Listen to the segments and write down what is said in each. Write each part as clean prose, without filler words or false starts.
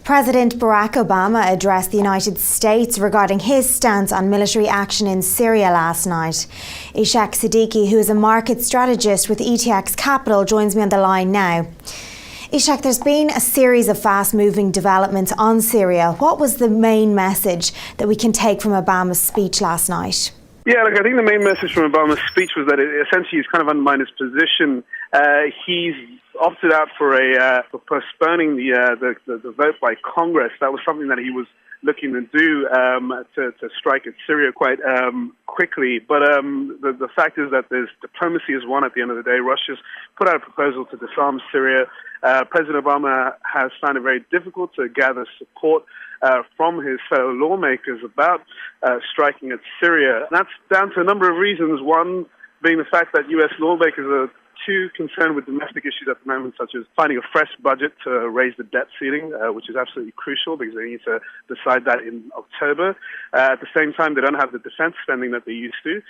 President Barack Obama addressed the United States regarding his stance on military action in Syria last night. Ishaq Siddiqui, who is a market strategist with ETX Capital, joins me on the line now. Ishaq, there's been a series of fast-moving developments on Syria. What was the main message that we can take from Obama's speech last night? Yeah, look, I think the main message from Obama's speech was that essentially he's kind of undermined his position. He's opted out for postponing the vote by Congress. That was something that he was looking to do to strike at Syria quite quickly. But the fact is that there's diplomacy is won at the end of the day. Russia's put out a proposal to disarm Syria. President Obama has found it very difficult to gather support from his fellow lawmakers about striking at Syria. And that's down to a number of reasons. One being the fact that U.S. lawmakers are too concerned with domestic issues at the moment, such as finding a fresh budget to raise the debt ceiling, which is absolutely crucial because they need to decide that in October. At the same time, they don't have the defense spending that they used to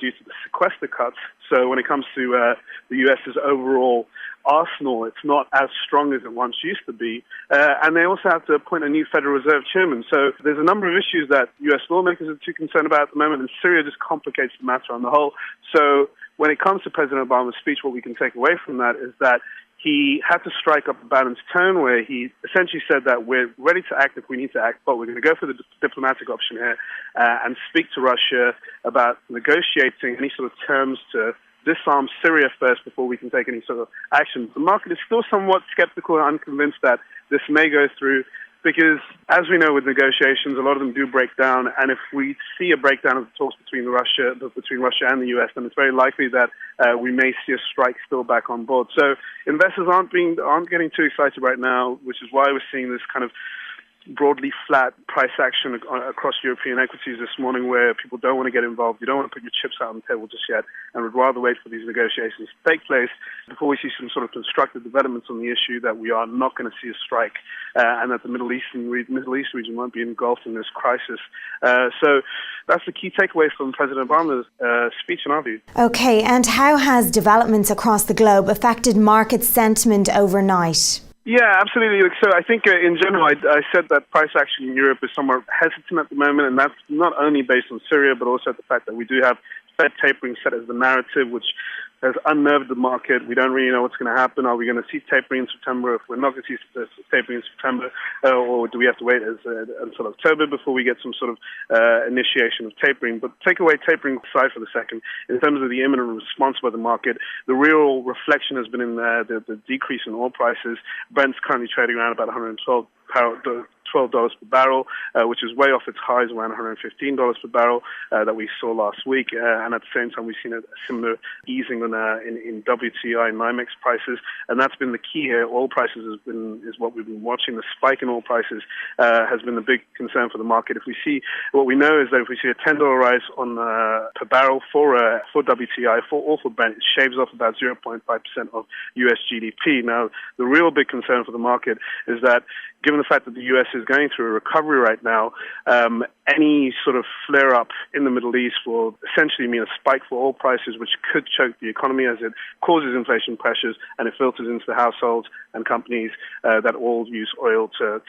due to the sequester cuts. So when it comes to the U.S.'s overall arsenal, it's not as strong as it once used to be. And they also have to appoint a new Federal Reserve chairman. So there's a number of issues that U.S. lawmakers are too concerned about at the moment, and Syria just complicates the matter on the whole. So when it comes to President Obama's speech, what we can take away from that is that he had to strike up a balanced tone where he essentially said that we're ready to act if we need to act, but we're going to go for the diplomatic option here and speak to Russia about negotiating any sort of terms to disarm Syria first before we can take any sort of action. The market is still somewhat skeptical and unconvinced that this may go through because, as we know with negotiations, a lot of them do break down, and if we see a breakdown of the talks between Russia and the US, then it's very likely that we may see a strike still back on board. So investors aren't getting too excited right now, which is why we're seeing this kind of broadly flat price action across European equities this morning, where people don't want to get involved. You don't want to put your chips out on the table just yet, and would rather wait for these negotiations to take place before we see some sort of constructive developments on the issue that we are not going to see a strike and that the Middle East region won't be engulfed in this crisis. So that's the key takeaway from President Obama's speech, in our view. Okay, and how has developments across the globe affected market sentiment overnight? Yeah, absolutely. So I think in general, I said that price action in Europe is somewhat hesitant at the moment, and that's not only based on Syria, but also the fact that we do have Fed tapering set as the narrative, which has unnerved the market. We don't really know what's going to happen. Are we going to see tapering in September? If we're not going to see tapering in September, or do we have to wait until October before we get some sort of initiation of tapering? But take away tapering aside for the second. In terms of the imminent response by the market, the real reflection has been in the decrease in oil prices. Brent's currently trading around about $112 per barrel, which is way off its highs around $115 per barrel that we saw last week. And at the same time, we've seen a similar easing in WTI and NYMEX prices, and that's been the key here. Oil prices is what we've been watching. The spike in oil prices has been the big concern for the market. What we know is that if we see a $10 rise on per barrel for WTI or for Brent, it shaves off about 0.5% of US GDP. Now, the real big concern for the market is that given the fact that the US is going through a recovery right now, any sort of flare-up in the Middle East will essentially mean a spike for oil prices, which could choke the economy as it causes inflation pressures and it filters into the households and companies that all use oil to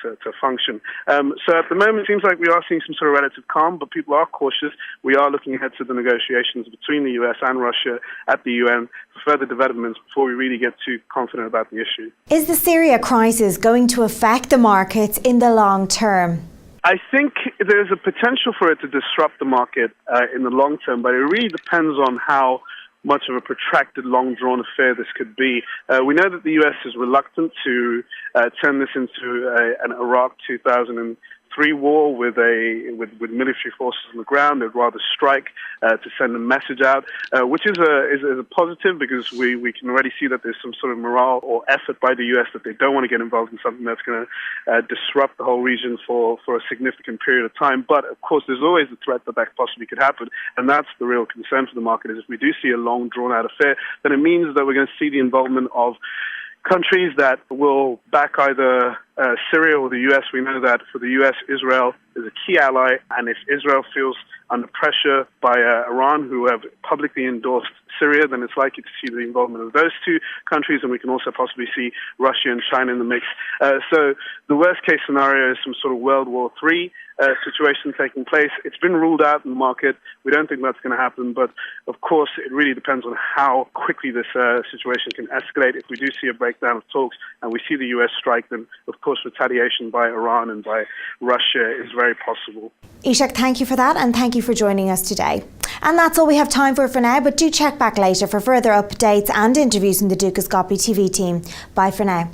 function. So at the moment, it seems like we are seeing some sort of relative calm, but people are cautious. We are looking ahead to the negotiations between the US and Russia at the UN for further developments before we really get too confident about the issue. Is the Syria crisis going to affect the markets in the long term? I think there's a potential for it to disrupt the market in the long term, but it really depends on how much of a protracted, long-drawn affair this could be. We know that the U.S. is reluctant to turn this into an Iraq 2003 war with military forces on the ground. They'd rather strike to send a message out, which is a positive because we can already see that there's some sort of morale or effort by the U.S. that they don't want to get involved in something that's going to disrupt the whole region for a significant period of time. But, of course, there's always the threat that possibly could happen, and that's the real concern for the market is if we do see a long, drawn-out affair, then it means that we're going to see the involvement of countries that will back either Syria or the US, we know that for the US, Israel is a key ally, and if Israel feels under pressure by Iran, who have publicly endorsed Syria, then it's likely to see the involvement of those two countries, and we can also possibly see Russia and China in the mix. So the worst case scenario is some sort of World War III situation taking place. It's been ruled out in the market. We don't think that's going to happen, but of course it really depends on how quickly this situation can escalate. If we do see a breakdown of talks and we see the US strike, then of course retaliation by Iran and by Russia is very possible. Ishak, thank you for that, and thank you for joining us today. And that's all we have time for now, but do check back later for further updates and interviews from the Dukascopy TV team. Bye for now.